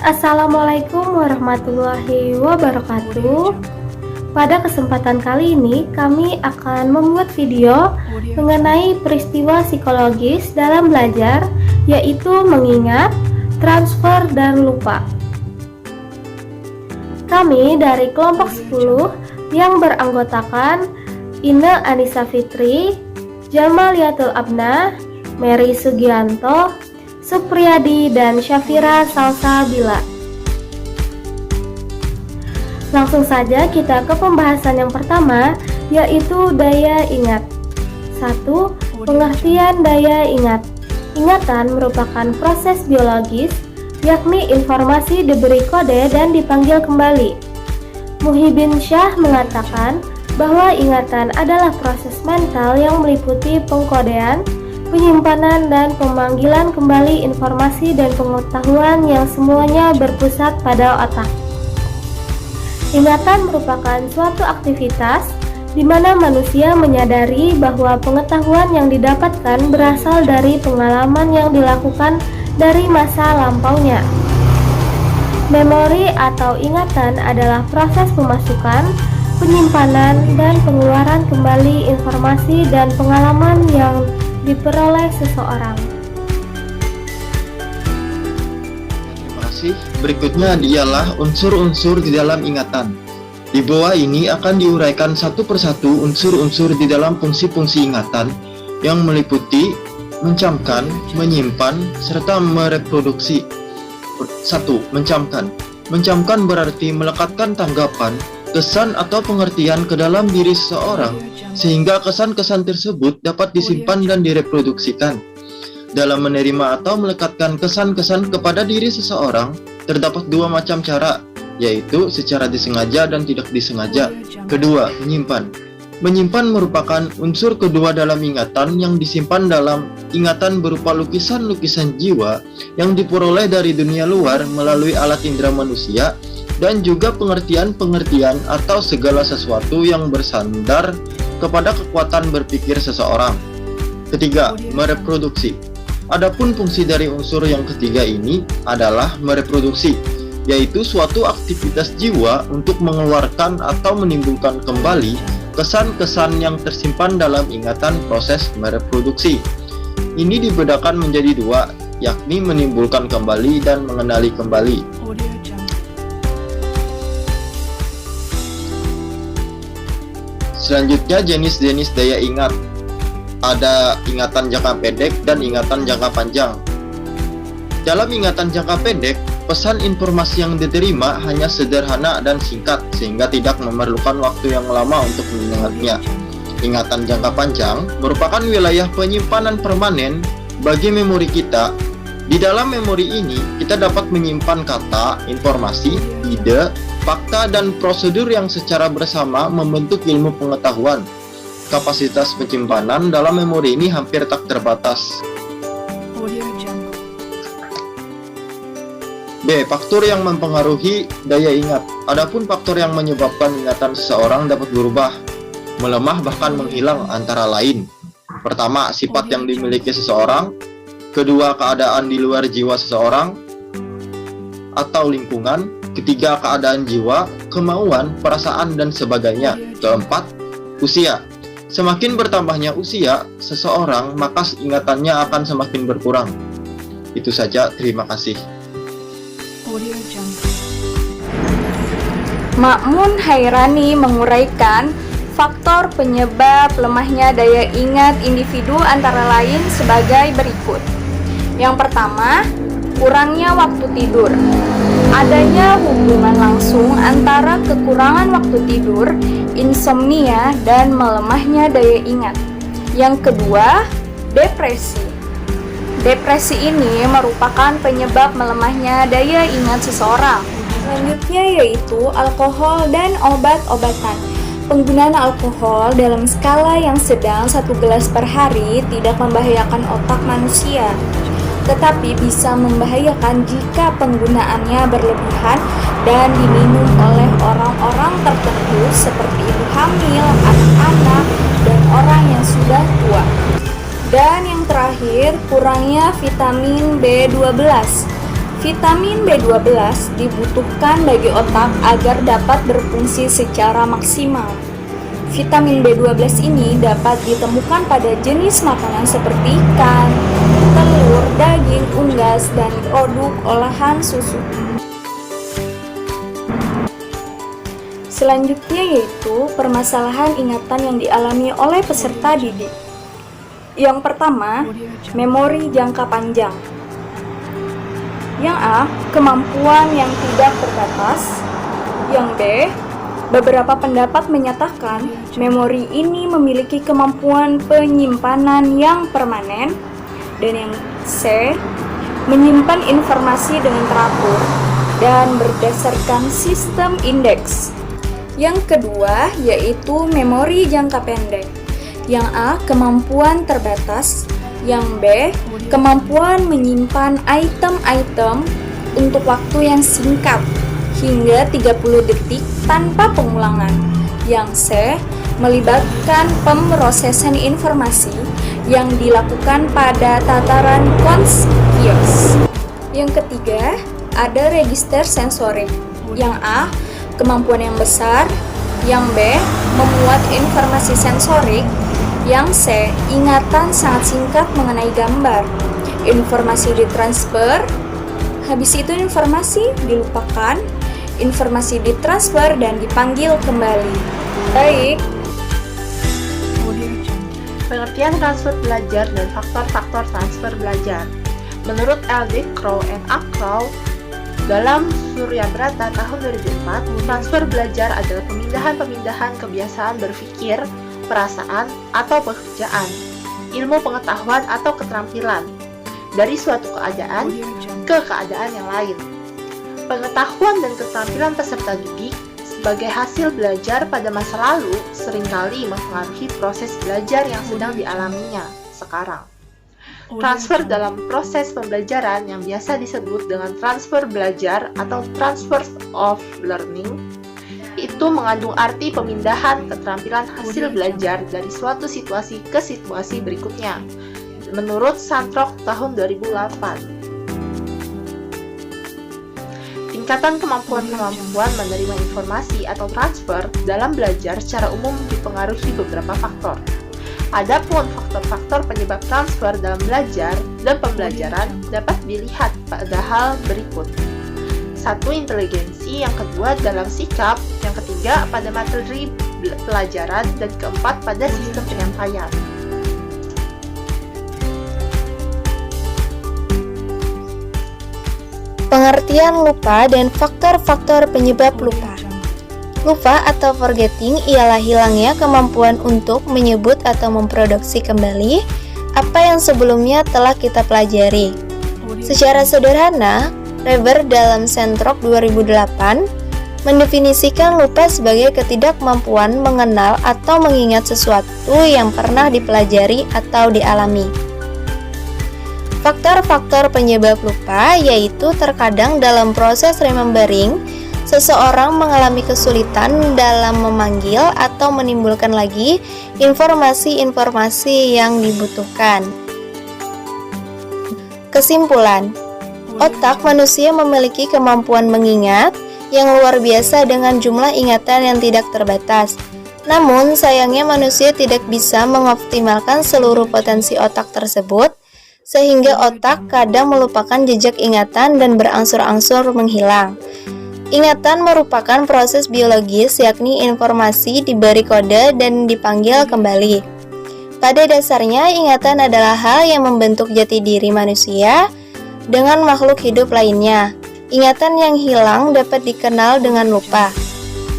Assalamualaikum warahmatullahi wabarakatuh. Pada kesempatan kali ini, kami akan membuat video mengenai peristiwa psikologis dalam belajar, yaitu mengingat, transfer, dan lupa. Kami dari kelompok 10 yang beranggotakan Ine Anissa Fitri, Jamaliatul Abna, Mary Sugianto, Supriyadi, dan Syafira Salsabila. Langsung saja kita ke pembahasan yang pertama, yaitu daya ingat. 1. Pengertian daya ingat. Ingatan merupakan proses biologis, yakni informasi diberi kode dan dipanggil kembali. Muhyiddin Syah mengatakan bahwa ingatan adalah proses mental yang meliputi pengkodean, penyimpanan, dan pemanggilan kembali informasi dan pengetahuan yang semuanya berpusat pada otak. Ingatan merupakan suatu aktivitas di mana manusia menyadari bahwa pengetahuan yang didapatkan berasal dari pengalaman yang dilakukan dari masa lampaunya. Memori atau ingatan adalah proses pemasukan, penyimpanan, dan pengeluaran kembali informasi dan pengalaman yang diperoleh seseorang. Terima kasih. Berikutnya ialah unsur-unsur di dalam ingatan. Di bawah ini akan diuraikan satu persatu unsur-unsur di dalam fungsi-fungsi ingatan yang meliputi mencamkan, menyimpan, serta mereproduksi. 1. Mencamkan. Mencamkan berarti melekatkan tanggapan, kesan atau pengertian ke dalam diri seseorang sehingga kesan-kesan tersebut dapat disimpan dan direproduksikan. Dalam menerima atau melekatkan kesan-kesan kepada diri seseorang, terdapat dua macam cara, yaitu secara disengaja dan tidak disengaja. Kedua, menyimpan. Menyimpan merupakan unsur kedua dalam ingatan yang disimpan dalam ingatan berupa lukisan-lukisan jiwa yang diperoleh dari dunia luar melalui alat indera manusia, dan juga pengertian-pengertian atau segala sesuatu yang bersandar kepada kekuatan berpikir seseorang. Ketiga, mereproduksi. Adapun fungsi dari unsur yang ketiga ini adalah mereproduksi, yaitu suatu aktivitas jiwa untuk mengeluarkan atau menimbulkan kembali kesan-kesan yang tersimpan dalam ingatan proses mereproduksi. Ini dibedakan menjadi dua, yakni menimbulkan kembali dan mengenali kembali. Selanjutnya jenis-jenis daya ingat. Ada ingatan jangka pendek dan ingatan jangka panjang. Dalam ingatan jangka pendek, pesan informasi yang diterima hanya sederhana dan singkat sehingga tidak memerlukan waktu yang lama untuk mengingatnya. Ingatan jangka panjang merupakan wilayah penyimpanan permanen bagi memori kita. Di dalam memori ini, kita dapat menyimpan kata, informasi, ide, fakta, dan prosedur yang secara bersama membentuk ilmu pengetahuan. Kapasitas penyimpanan dalam memori ini hampir tak terbatas. B. Faktor yang mempengaruhi daya ingat. Adapun faktor yang menyebabkan ingatan seseorang dapat berubah, melemah, bahkan menghilang antara lain. Pertama, sifat yang dimiliki seseorang. Kedua, keadaan di luar jiwa seseorang atau lingkungan. Ketiga, keadaan jiwa, kemauan, perasaan, dan sebagainya. Keempat, usia. Semakin bertambahnya usia seseorang, maka ingatannya akan semakin berkurang. Itu saja, terima kasih. Ma'mun Hairani menguraikan faktor penyebab lemahnya daya ingat individu antara lain sebagai berikut. Yang pertama, kurangnya waktu tidur. Adanya hubungan langsung antara kekurangan waktu tidur, insomnia, dan melemahnya daya ingat. Yang kedua, depresi. Depresi ini merupakan penyebab melemahnya daya ingat seseorang. Selanjutnya yaitu alkohol dan obat-obatan. Penggunaan alkohol dalam skala yang sedang 1 gelas per hari tidak membahayakan otak manusia, tetapi bisa membahayakan jika penggunaannya berlebihan dan diminum oleh orang-orang tertentu seperti ibu hamil, anak-anak, dan orang yang sudah tua. Dan yang terakhir, kurangnya vitamin B12. Vitamin B12 dibutuhkan bagi otak agar dapat berfungsi secara maksimal. Vitamin B12 ini dapat ditemukan pada jenis makanan seperti ikan, telur, daging, unggas, dan produk olahan susu. Selanjutnya yaitu permasalahan ingatan yang dialami oleh peserta didik. Yang pertama, memori jangka panjang. Yang A, kemampuan yang tidak terbatas. Yang B, beberapa pendapat menyatakan memori ini memiliki kemampuan penyimpanan yang permanen. Dan yang C, menyimpan informasi dengan teratur dan berdasarkan sistem indeks. Yang kedua yaitu memori jangka pendek. Yang A, kemampuan terbatas. Yang B, kemampuan menyimpan item-item untuk waktu yang singkat hingga 30 detik tanpa pengulangan. Yang C, melibatkan pemrosesan informasi yang dilakukan pada tataran konskios. Yang ketiga, ada register sensorik. Yang A, kemampuan yang besar. Yang B, memuat informasi sensorik. Yang C, ingatan sangat singkat mengenai gambar. Informasi ditransfer, habis itu informasi dilupakan, informasi ditransfer dan dipanggil kembali. Baik. Pengertian transfer belajar dan faktor-faktor transfer belajar. Menurut L.D. Crow and A. Crow, dalam Surya Brata tahun 2004, transfer belajar adalah pemindahan-pemindahan kebiasaan berpikir, perasaan, atau pekerjaan, ilmu pengetahuan atau keterampilan, dari suatu keadaan ke keadaan yang lain. Pengetahuan dan keterampilan peserta didik sebagai hasil belajar pada masa lalu seringkali mempengaruhi proses belajar yang sedang dialaminya sekarang. Transfer dalam proses pembelajaran yang biasa disebut dengan transfer belajar atau transfer of learning itu mengandung arti pemindahan keterampilan hasil belajar dari suatu situasi ke situasi berikutnya, menurut Santrock tahun 2008. Tingkatan kemampuan-kemampuan menerima informasi atau transfer dalam belajar secara umum dipengaruhi beberapa faktor. Adapun faktor-faktor penyebab transfer dalam belajar dan pembelajaran dapat dilihat pada hal berikut. 1. Inteligensi, yang kedua dalam sikap, yang ketiga pada materi pelajaran, dan keempat pada sistem penyampaian. Pengertian lupa dan faktor-faktor penyebab lupa. Lupa atau forgetting ialah hilangnya kemampuan untuk menyebut atau memproduksi kembali apa yang sebelumnya telah kita pelajari. Secara sederhana, Reber dalam Santrock 2008 mendefinisikan lupa sebagai ketidakmampuan mengenal atau mengingat sesuatu yang pernah dipelajari atau dialami. Faktor-faktor penyebab lupa yaitu terkadang dalam proses remembering, seseorang mengalami kesulitan dalam memanggil atau menimbulkan lagi informasi-informasi yang dibutuhkan. Kesimpulan, otak manusia memiliki kemampuan mengingat yang luar biasa dengan jumlah ingatan yang tidak terbatas. Namun, sayangnya manusia tidak bisa mengoptimalkan seluruh potensi otak tersebut, sehingga otak kadang melupakan jejak ingatan dan berangsur-angsur menghilang. Ingatan merupakan proses biologis, yakni informasi diberi kode dan dipanggil kembali. Pada dasarnya, ingatan adalah hal yang membentuk jati diri manusia dengan makhluk hidup lainnya. Ingatan yang hilang dapat dikenal dengan lupa.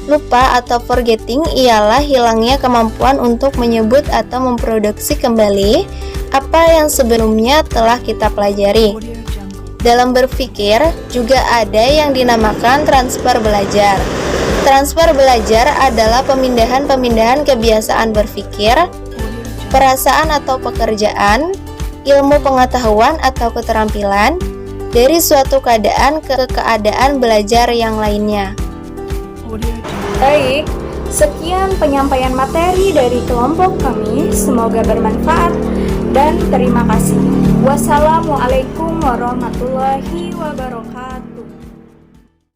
Lupa atau forgetting ialah hilangnya kemampuan untuk menyebut atau memproduksi kembali apa yang sebelumnya telah kita pelajari. Dalam berpikir, juga ada yang dinamakan transfer belajar. Transfer belajar adalah pemindahan-pemindahan kebiasaan berpikir, perasaan atau pekerjaan, ilmu pengetahuan atau keterampilan, dari suatu keadaan ke keadaan belajar yang lainnya. Baik, sekian penyampaian materi dari kelompok kami, semoga bermanfaat. dan terima kasih. Wassalamualaikum warahmatullahi wabarakatuh.